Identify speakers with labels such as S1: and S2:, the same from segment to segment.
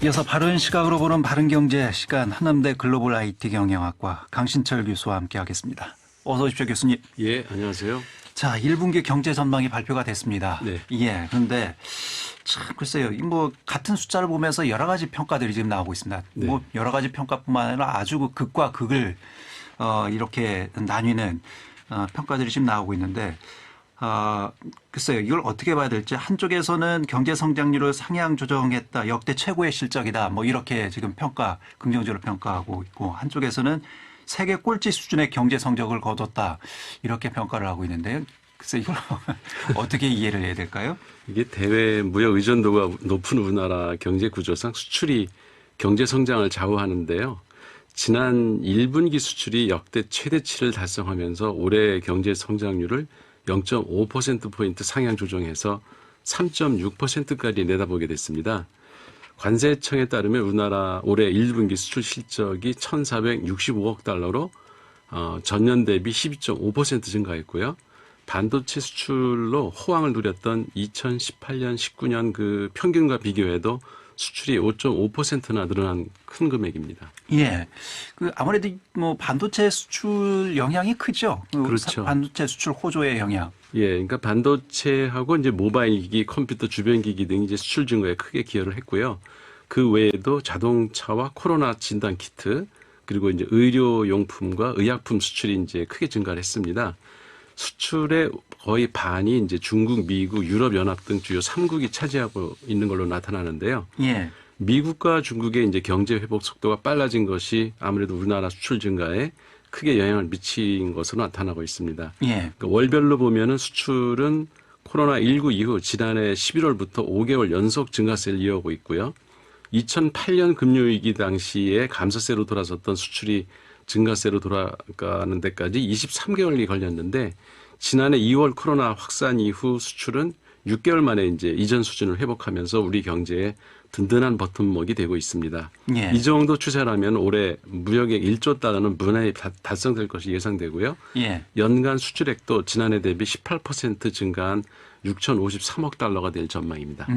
S1: 이어서 바른 시각으로 보는 바른경제 시간 한남대 글로벌 IT 경영학과 강신철 교수와 함께하겠습니다. 어서 오십시오, 교수님.
S2: 예, 안녕하세요.
S1: 자, 1분기 경제 전망이 발표가 됐습니다.
S2: 네.
S1: 예, 그런데 참 글쎄요, 뭐 같은 숫자를 보면서 여러 가지 평가들이 지금 나오고 있습니다.
S2: 네.
S1: 뭐 여러 가지 평가뿐만 아니라 아주 그 극과 극을 이렇게 나뉘는 평가들이 지금 나오고 있는데. 글쎄요. 이걸 어떻게 봐야 될지 한쪽에서는 경제 성장률을 상향 조정했다. 역대 최고의 실적이다. 뭐 이렇게 지금 긍정적으로 평가하고 있고 한쪽에서는 세계 꼴찌 수준의 경제 성적을 거뒀다. 이렇게 평가를 하고 있는데요. 글쎄 이걸 어떻게 이해를 해야 될까요?
S2: 이게 대외 무역 의존도가 높은 우리나라 경제 구조상 수출이 경제 성장을 좌우하는데요. 지난 1분기 수출이 역대 최대치를 달성하면서 올해 경제 성장률을 0.5%포인트 상향 조정해서 3.6%까지 내다보게 됐습니다. 관세청에 따르면 우리나라 올해 1분기 수출 실적이 1,465억 달러로 전년 대비 12.5% 증가했고요. 반도체 수출로 호황을 누렸던 2018년, 19년 그 평균과 비교해도 수출이 5.5%나 늘어난 큰 금액입니다.
S1: 예. 그 아무래도 뭐 반도체 수출 영향이 크죠.
S2: 그렇죠.
S1: 반도체 수출 호조의 영향.
S2: 예, 그러니까 반도체하고 이제 모바일 기기, 컴퓨터 주변 기기 등이 이제 수출 증가에 크게 기여를 했고요. 그 외에도 자동차와 코로나 진단 키트 그리고 이제 의료용품과 의약품 수출이 이제 크게 증가를 했습니다. 수출의 거의 반이 이제 중국, 미국, 유럽연합 등 주요 3국이 차지하고 있는 걸로 나타나는데요.
S1: 예.
S2: 미국과 중국의 이제 경제 회복 속도가 빨라진 것이 아무래도 우리나라 수출 증가에 크게 영향을 미친 것으로 나타나고 있습니다.
S1: 예.
S2: 그러니까 월별로 보면은 수출은 코로나19 이후 지난해 11월부터 5개월 연속 증가세를 이어오고 있고요. 2008년 금융위기 당시에 감소세로 돌아섰던 수출이 증가세로 돌아가는 데까지 23개월이 걸렸는데 지난해 2월 코로나 확산 이후 수출은 6개월 만에 이제 이전 수준을 회복하면서 우리 경제에 든든한 버팀목이 되고 있습니다.
S1: 예.
S2: 이 정도 추세라면 올해 무역액 1조 달러는 무난히 달성될 것이 예상되고요.
S1: 예.
S2: 연간 수출액도 지난해 대비 18% 증가한 6,053억 달러가 될 전망입니다.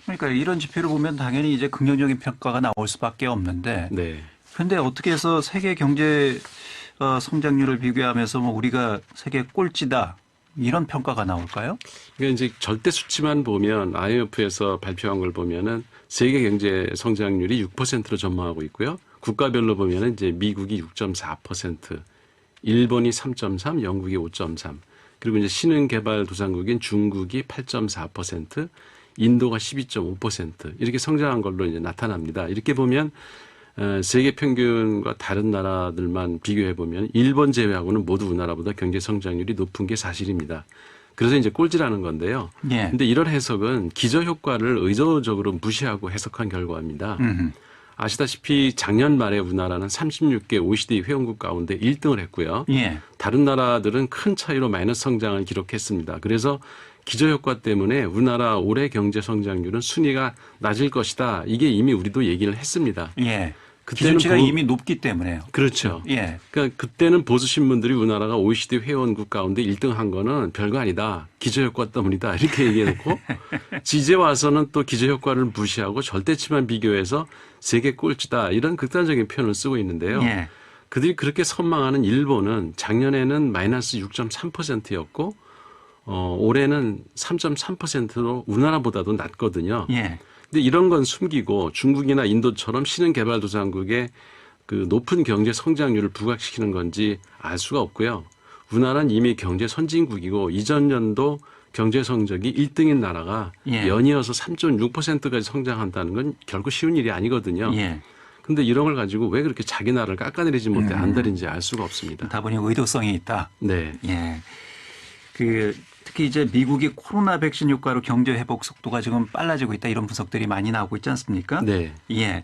S1: 그러니까 이런 지표를 보면 당연히 이제 긍정적인 평가가 나올 수밖에 없는데
S2: 네.
S1: 그런데 어떻게 해서 세계 경제 성장률을 비교하면서 뭐 우리가 세계 꼴찌다 이런 평가가 나올까요?
S2: 그러니까 이제 절대 수치만 보면 IMF에서 발표한 걸 보면은 세계 경제 성장률이 6%로 전망하고 있고요. 국가별로 보면은 이제 미국이 6.4%, 일본이 3.3, 영국이 5.3, 그리고 이제 신흥개발도상국인 중국이 8.4%, 인도가 12.5% 이렇게 성장한 걸로 이제 나타납니다. 이렇게 보면 세계 평균과 다른 나라들만 비교해 보면 일본 제외하고는 모두 우리나라보다 경제 성장률이 높은 게 사실입니다. 그래서 이제 꼴찌라는 건데요.
S1: 예.
S2: 근데 이런 해석은 기저 효과를 의도적으로 무시하고 해석한 결과입니다. 아시다시피 작년 말에 우리나라는 36개 OECD 회원국 가운데 1등을 했고요.
S1: 예.
S2: 다른 나라들은 큰 차이로 마이너스 성장을 기록했습니다. 그래서 기저효과 때문에 우리나라 올해 경제 성장률은 순위가 낮을 것이다. 이게 이미 우리도 얘기를 했습니다.
S1: 예.
S2: 그때는
S1: 기준치가 이미 높기 때문에요.
S2: 그렇죠.
S1: 예.
S2: 그러니까 그때는 보수 신문들이 우리나라가 OECD 회원국 가운데 1등 한 거는 별거 아니다. 기저효과 때문이다. 이렇게 얘기해놓고 이제 와서는 또 기저효과를 무시하고 절대치만 비교해서 세계 꼴찌다. 이런 극단적인 표현을 쓰고 있는데요.
S1: 예.
S2: 그들이 그렇게 선망하는 일본은 작년에는 마이너스 6.3%였고 올해는 3.3%로 우리나라보다도 낮거든요.
S1: 예.
S2: 근데 이런 건 숨기고 중국이나 인도처럼 신흥개발도상국의 그 높은 경제 성장률을 부각시키는 건지 알 수가 없고요. 우리나라는 이미 경제 선진국이고 이전 연도 경제 성적이 1등인 나라가
S1: 예.
S2: 연이어서 3.6%까지 성장한다는 건 결코 쉬운 일이 아니거든요.
S1: 예.
S2: 근데 이런 걸 가지고 왜 그렇게 자기 나라를 깎아내리지 못해 안달인지 알 수가 없습니다.
S1: 다분히 의도성이 있다.
S2: 네.
S1: 예. 특히 이제 미국이 코로나 백신 효과로 경제 회복 속도가 지금 빨라지고 있다 이런 분석들이 많이 나오고 있지 않습니까?
S2: 네.
S1: 예.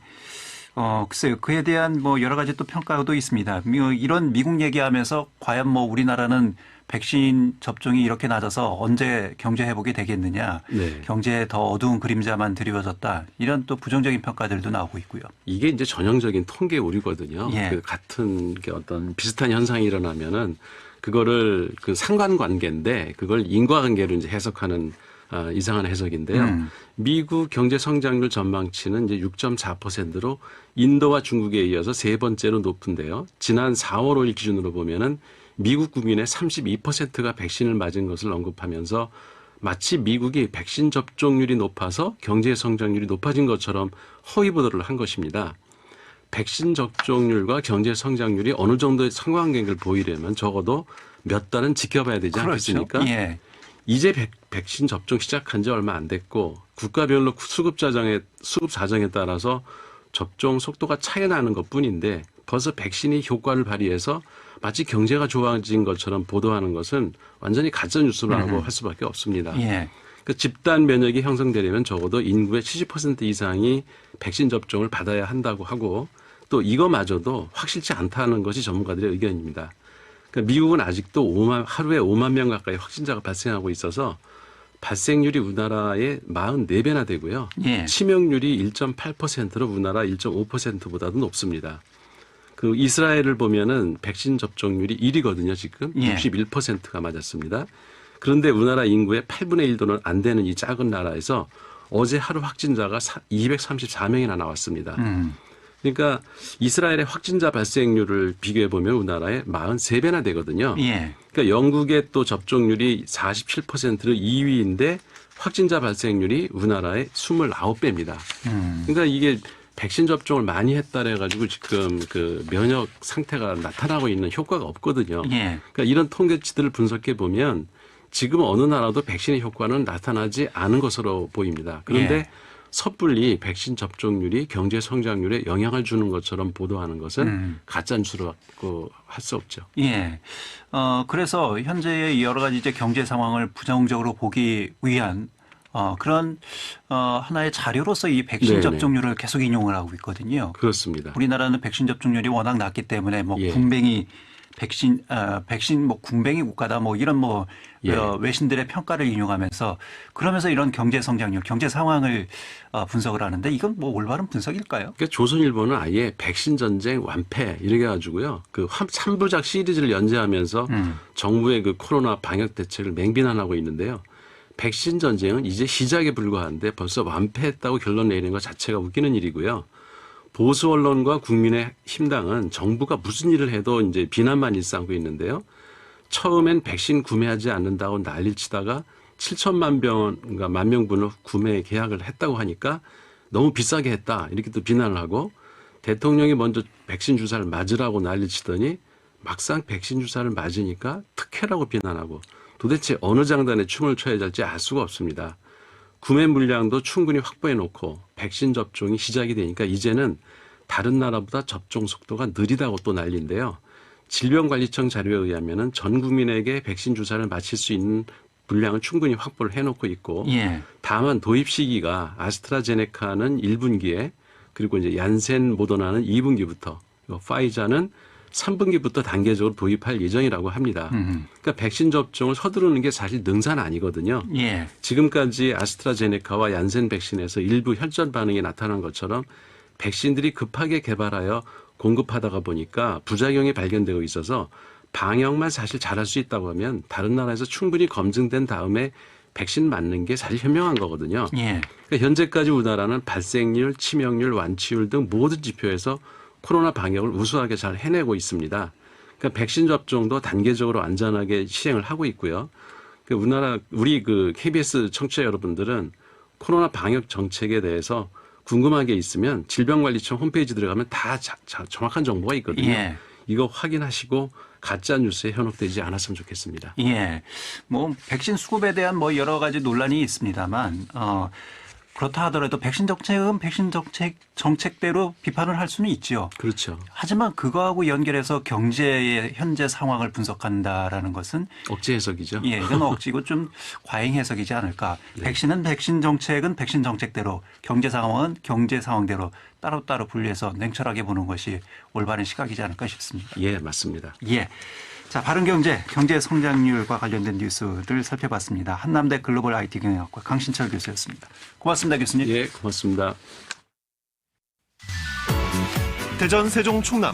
S1: 글쎄요. 그에 대한 뭐 여러 가지 또 평가도 있습니다. 이런 미국 얘기하면서 과연 뭐 우리나라는 백신 접종이 이렇게 낮아서 언제 경제 회복이 되겠느냐.
S2: 네.
S1: 경제에 더 어두운 그림자만 드리워졌다. 이런 또 부정적인 평가들도 나오고 있고요.
S2: 이게 이제 전형적인 통계 오류거든요.
S1: 예.
S2: 그 같은 게 어떤 비슷한 현상이 일어나면은 그거를 그 상관관계인데 그걸 인과관계로 이제 해석하는 이상한 해석인데요. 미국 경제 성장률 전망치는 이제 6.4%로 인도와 중국에 이어서 세 번째로 높은데요. 지난 4월 5일 기준으로 보면은 미국 국민의 32%가 백신을 맞은 것을 언급하면서 마치 미국이 백신 접종률이 높아서 경제 성장률이 높아진 것처럼 허위 보도를 한 것입니다. 백신 접종률과 경제 성장률이 어느 정도의 상관관계를 보이려면 적어도 몇 달은 지켜봐야 되지 않겠습니까?
S1: 그렇죠. 예.
S2: 이제 백신 접종 시작한 지 얼마 안 됐고 국가별로 수급 사정에 따라서 접종 속도가 차이 나는 것뿐인데 벌써 백신이 효과를 발휘해서 마치 경제가 좋아진 것처럼 보도하는 것은 완전히 가짜 뉴스라고 할 수밖에 없습니다.
S1: 예.
S2: 그 집단 면역이 형성되려면 적어도 인구의 70% 이상이 백신 접종을 받아야 한다고 하고 또 이거마저도 확실치 않다는 것이 전문가들의 의견입니다. 그러니까 미국은 아직도 하루에 5만 명 가까이 확진자가 발생하고 있어서 발생률이 우리나라의 44배나 되고요.
S1: 예.
S2: 치명률이 1.8%로 우리나라 1.5%보다도 높습니다. 그 이스라엘을 보면은 백신 접종률이 1위거든요, 지금.
S1: 예.
S2: 61%가 맞았습니다. 그런데 우리나라 인구의 8분의 1도는 안 되는 이 작은 나라에서 어제 하루 확진자가 234명이나 나왔습니다. 그러니까 이스라엘의 확진자 발생률을 비교해 보면 우리나라의 43배나 되거든요.
S1: 예.
S2: 그러니까 영국의 또 접종률이 47%로 2위인데 확진자 발생률이 우리나라의 29배입니다. 그러니까 이게 백신 접종을 많이 했다래 가지고 지금 그 면역 상태가 나타나고 있는 효과가 없거든요.
S1: 예.
S2: 그러니까 이런 통계치들을 분석해 보면 지금 어느 나라도 백신의 효과는 나타나지 않은 것으로 보입니다. 그런데
S1: 예.
S2: 섣불리 백신 접종률이 경제 성장률에 영향을 주는 것처럼 보도하는 것은 가짜 뉴스라고 할 수 없죠.
S1: 예. 그래서 현재의 여러 가지 이제 경제 상황을 부정적으로 보기 위한 그런 하나의 자료로서 이 백신
S2: 네네.
S1: 접종률을 계속 인용을 하고 있거든요.
S2: 그렇습니다.
S1: 우리나라는 백신 접종률이 워낙 낮기 때문에 뭐
S2: 예.
S1: 군뱅이 백신 뭐 군뱅이 국가다 뭐 이런 뭐
S2: 예.
S1: 외신들의 평가를 인용하면서 그러면서 이런 경제 성장률, 경제 상황을 분석을 하는데 이건 뭐 올바른 분석일까요?
S2: 그러니까 조선일보는 아예 백신 전쟁 완패 이렇게 해가지고요. 그 3부작 시리즈를 연재하면서 정부의 그 코로나 방역 대책을 맹비난하고 있는데요. 백신 전쟁은 이제 시작에 불과한데 벌써 완패했다고 결론 내리는 것 자체가 웃기는 일이고요. 보수 언론과 국민의힘당은 정부가 무슨 일을 해도 이제 비난만 일삼고 있는데요. 처음엔 백신 구매하지 않는다고 난리를 치다가 7천만 병, 그러니까 10,000명분을 구매 계약을 했다고 하니까 너무 비싸게 했다. 이렇게 또 비난을 하고 대통령이 먼저 백신 주사를 맞으라고 난리를 치더니 막상 백신 주사를 맞으니까 특혜라고 비난하고 도대체 어느 장단에 춤을 춰야 될지 알 수가 없습니다. 구매 물량도 충분히 확보해 놓고 백신 접종이 시작이 되니까 이제는 다른 나라보다 접종 속도가 느리다고 또 난리인데요. 질병관리청 자료에 의하면은 전 국민에게 백신 주사를 맞힐 수 있는 물량을 충분히 확보를 해놓고 있고
S1: 예.
S2: 다만 도입 시기가 아스트라제네카는 1분기에 그리고 이제 얀센 모더나는 2분기부터 파이자는 3분기부터 단계적으로 도입할 예정이라고 합니다. 그러니까 백신 접종을 서두르는 게 사실 능사는 아니거든요.
S1: 예.
S2: 지금까지 아스트라제네카와 얀센 백신에서 일부 혈전 반응이 나타난 것처럼 백신들이 급하게 개발하여 공급하다가 보니까 부작용이 발견되고 있어서 방역만 사실 잘할 수 있다고 하면 다른 나라에서 충분히 검증된 다음에 백신 맞는 게 사실 현명한 거거든요.
S1: 예.
S2: 그러니까 현재까지 우리나라는 발생률, 치명률, 완치율 등 모든 지표에서 코로나 방역을 우수하게 잘 해내고 있습니다. 그러니까 백신 접종도 단계적으로 안전하게 시행을 하고 있고요. 우리 그 KBS 청취자 여러분들은 코로나 방역 정책에 대해서 궁금한 게 있으면 질병관리청 홈페이지 들어가면 다 정확한 정보가 있거든요.
S1: 예.
S2: 이거 확인하시고 가짜 뉴스에 현혹되지 않았으면 좋겠습니다.
S1: 예. 뭐 백신 수급에 대한 뭐 여러 가지 논란이 있습니다만 그렇다 하더라도 백신 정책은 백신 정책대로 비판을 할 수는 있죠.
S2: 그렇죠.
S1: 하지만 그거하고 연결해서 경제의 현재 상황을 분석한다라는 것은
S2: 억지 해석이죠.
S1: 예, 이건 억지고 좀 과잉 해석이지 않을까.
S2: 네.
S1: 백신은 백신 정책은 백신 정책대로, 경제 상황은 경제 상황대로 따로따로 분리해서 냉철하게 보는 것이 올바른 시각이지 않을까 싶습니다.
S2: 예, 맞습니다.
S1: 예. 자, 바른경제, 경제 성장률과 관련된 뉴스들 살펴봤습니다. 한남대 글로벌 IT 경영학과 강신철 교수였습니다. 고맙습니다, 교수님.
S2: 예, 고맙습니다.
S3: 대전, 세종, 충남